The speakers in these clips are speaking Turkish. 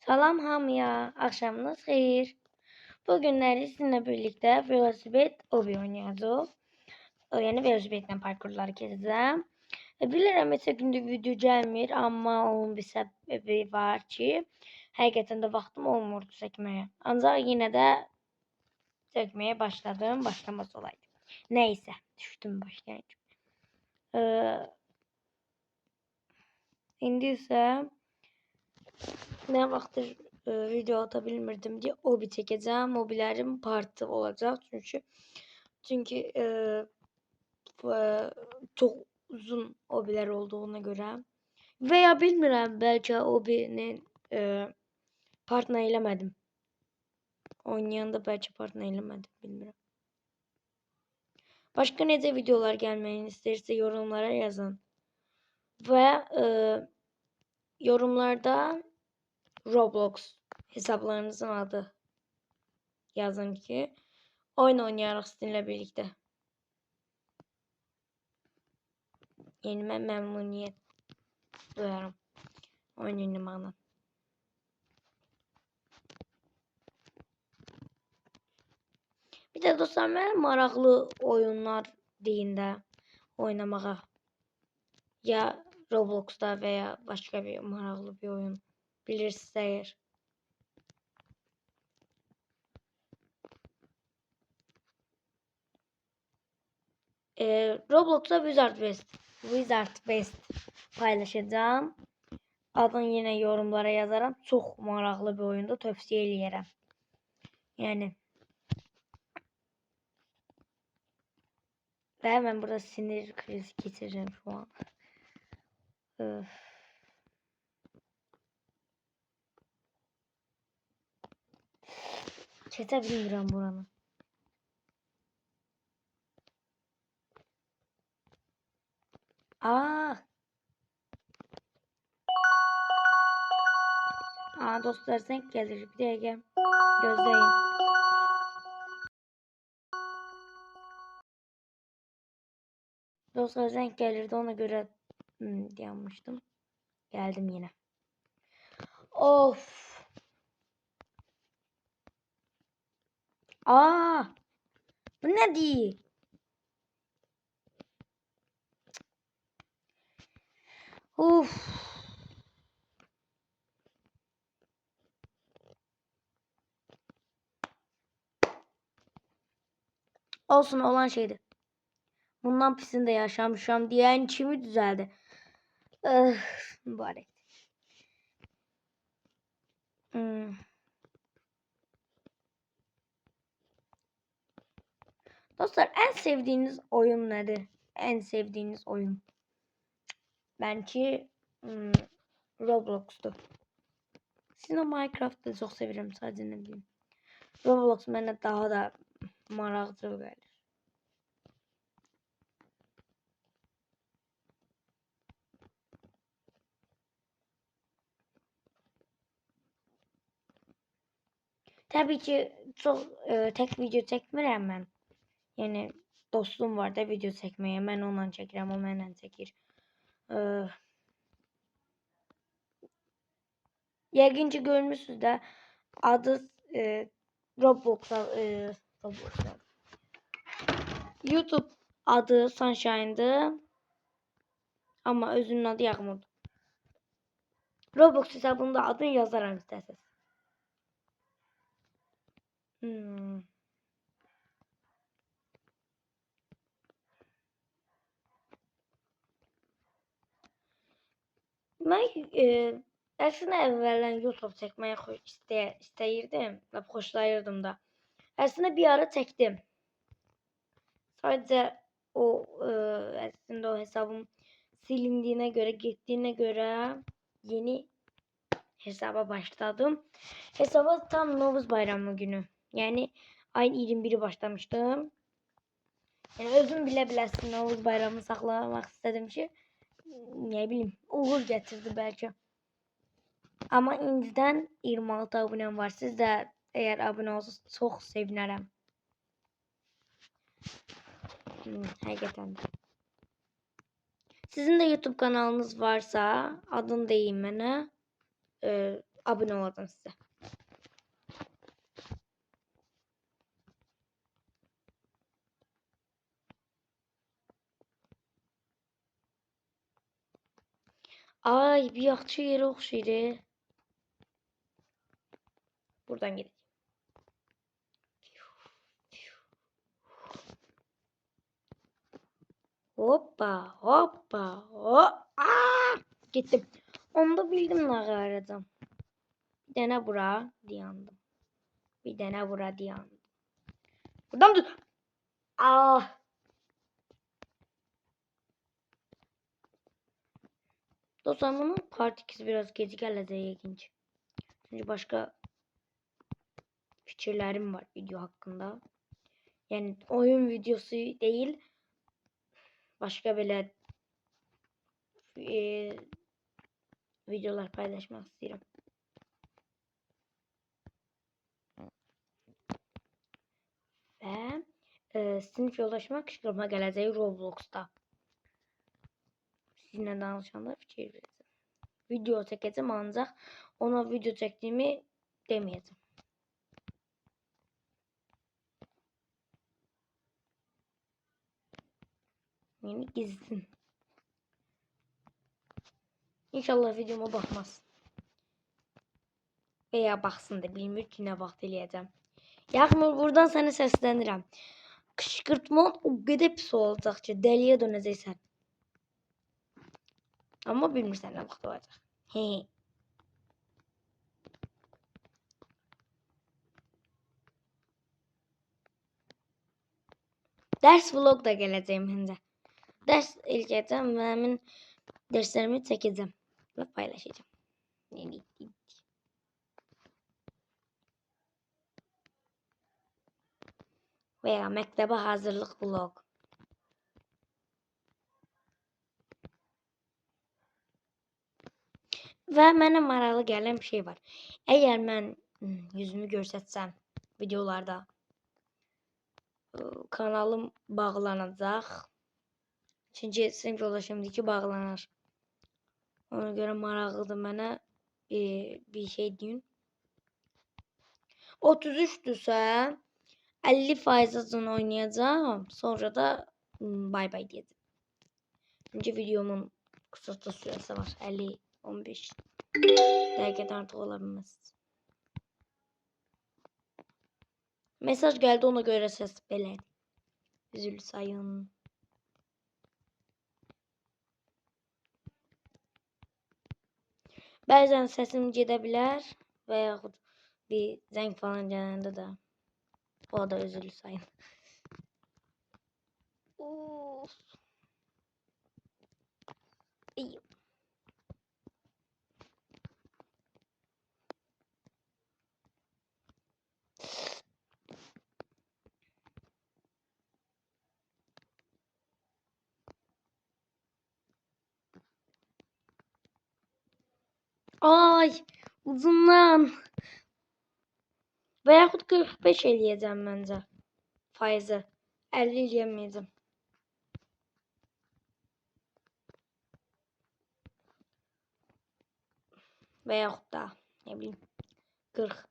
Salam hamıya, axşamınız xeyir. Bugünləri sizinlə birlikdə velosiped hobi oynayacağıq. Yəni velosipedlə parkurları keçəcəm. Bilirəm neçə gündür video gəlmir, amma onun bir səbəbi var ki, həqiqətən də vaxtım olmurdu çəkməyə. Ancaq yenə də çəkməyə başladım, başlamaz olaydı. Nəysə, düşdüm başlayınca. İndi isə ne vaxtdır video atabilmirdim diye hobi çekeceğim. Hobilerim partı olacak çünkü çok uzun hobiler olduğuna göre veya bilmirəm belki hobinin partına eləmədim. Oynayanda belki partına eləmədim, bilmirəm. Başka necə videolar gelməyini istəyirsə yorumlara yazın. Ve yorumlarda Roblox hesaplarınızın adı yazın ki oyun oynayarıq sizinle birlikte. Yenime memnuniyet duyarım oyun oynamağına. Bir de dostlar benim maraqlı oyunlar deyin də oynamağa. Ya Roblox'ta veya başka bir maraqlı bir oyun bilirsiniz eğer. Roblox'ta Wizard West paylaşacağım. Adını yine yorumlara yazarım. Çok maraqlı bir oyunda tövsiye eləyərəm. Yani ve ben burada sinir krizi geçireceğim şu an. Çete bilmirəm buranı. Dostlar zəng gelir. Bir dəqiqə gözləyin. Dostlar zəng gelirdi, ona göre yanmıştım. Geldim yine. Of. Bu ne değil? Of. Olsun, olan şeydi. Bundan pisinde yaşamışam diyen içimi düzeldi. Mübarek. Dostlar en sevdiğiniz oyun nedir? En sevdiğiniz oyun. Belki Roblox'tu. Sizin o Minecraft'ı çok severim, sadece ne bileyim. Roblox bana daha da maraqlı gelir. Tabii ki çok tek video çekmirəm mən. Yani dostum var da video çekmeye. Mən onunla çəkirəm, o mənlə çəkir. Yəqin ki görmüşsünüz də adı Roblox'a YouTube adı Sunshine'dı. Ama özünün adı Yağmur'du. Roblox hesabında adını yazaram istəsəz. Mən əslində əvvələn YouTube çəkməyi istəyirdim və xoşlayırdım da. Əslində bir ara çəkdim. Sadəcə aslında o hesabım silindiğine göre, gittiğine göre yeni hesaba başladım. Hesaba tam Novuz Bayramı günü. Yani ayın 21'i başlamıştım. Yani özüm bile biləsin Novuz Bayramını saxlamaq istedim ki, ne bileyim, uğur getirdi belki. Ama indidən 26 abonem var. Siz de eğer abone olsanız çok sevinərəm. Həqiqətən də. Sizin de YouTube kanalınız varsa adını deyin mənə. abone olacağım size. Ay bir yaxşı yere oxşayır. Buradan gidelim. Hoppa hoppa hop. Aa! Gittim. Onu da bildim ne arayacağım. Bir tane bura diyandım. Bir tane bura diyandım. Buradan dur. Ah. Dostlar bunun part 2'si biraz gecik geleceği ilginç. Çünkü başka fikirlerim var video hakkında. Yani oyun videosu değil. Başka böyle videolar paylaşmak istiyorum. Ve sınıf yoldaşıma kışkırtma geleceği Roblox'ta. Sizinle danışanlar fikir vereceğim. Video çekeceğim ancak ona video çektiğimi demeyeceğim. Yani gizlisin. İnşallah videoma bakmaz. Veya baksın da bilmiyor ki ne vaxt eləyəcəm. Yaxmur buradan səni səslənirəm. Kışkırtman o qədər pis olacaq ki, dəliyə dönəcəksən. Amma bilmirsən nə vaxt olacaq. He. Dərs vlog da gələcəyim həndə. Dərs eləyəcəm və həmin dərslərimi çəkəcəm və paylaşacağım. Veya məktəbə hazırlıq vlog. Və mənə maraqlı gələn bir şey var. Əgər mən yüzümü göstərsəm videolarda kanalım bağlanacaq. Çünki sinif yoldaşım ki bağlanır. Ona görə maraqlıdır mənə bir şey deyin. 33'dürsə 50% oynayacağım. Sonra da bay bay diyeceğim. Çünkü videomun kısa süresi var. 50-15 dakikadan artık olabilmez. Mesaj geldi ona göre ses belə. Üzülü sayın. Bəzən səsim gedə bilər və yaxud bir zəng falan gələndə də o da üzülü sayın. Of. İyi. Ay uzundan. Və yaxud 45 eləyəcəm məncə. Faizi. 50 eləyəməyəcəm. Və yaxud da ne bileyim 40.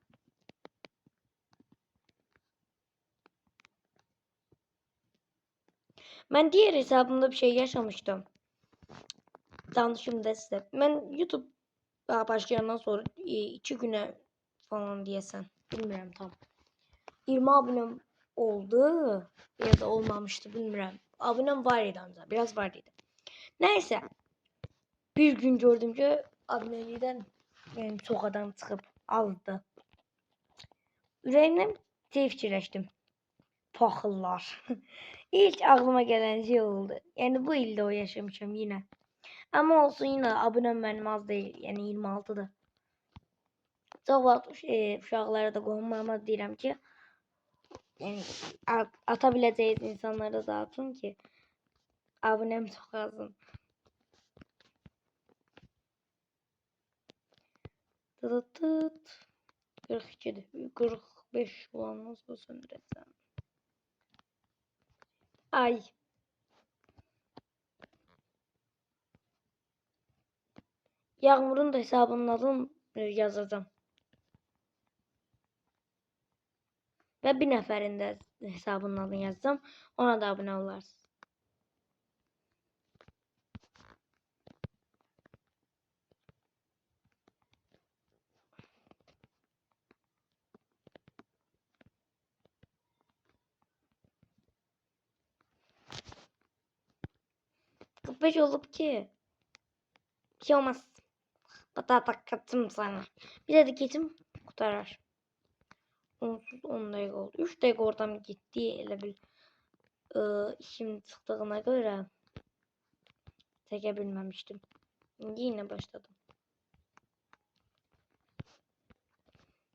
Ben diğer hesabımda bir şey yaşamıştım. Danışım da size. Ben YouTube başlayandan sonra 2 güne falan diyesen. Bilmiyorum tam. 20 abonem oldu ya da olmamıştı bilmiyorum. Abonem var idi ancak. Biraz var idi. Neyse. Bir gün gördüm ki abonelikten benim çok adam çıkıp aldı. Ürəyimdən şey fikirləşdim. Paxıllar. İlk aklıma gelen şey oldu. Yani bu ilde o yaşamışım yine. Ama olsun yine abonem benim az değil. Yani 26'da. Çok vaxt uşaqlara da qohumlarıma deyirəm ki, yani atabileceğiz insanlara dağıtın ki abonem çok azın. Tıt 42'de 45 olan nasıl söndüreceğim? Ay. Yağmur'un da hesabının adını yazacağım. Ve bir nəfərin də hesabının adını yazacağım. Ona da abunə olarsınız. Kıpış olup ki. Bir şey olmaz. Batata katım sana. Bir de keçim kurtarar. Onsuz 10 dakika oldu. 3 dakika oradan gitti. Elə bil işim çıxdığına görə çəkə bilməmişdim. İndi yine başladım.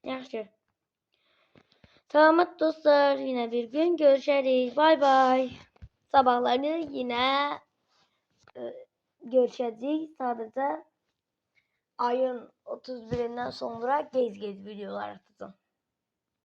Yaxşı. Selamat dostlar. Yine bir gün görüşeriz. Bay bay. Sabahları yine görüşeceğiz. Sadece ayın 31'inden sonra gez videolar atacağım.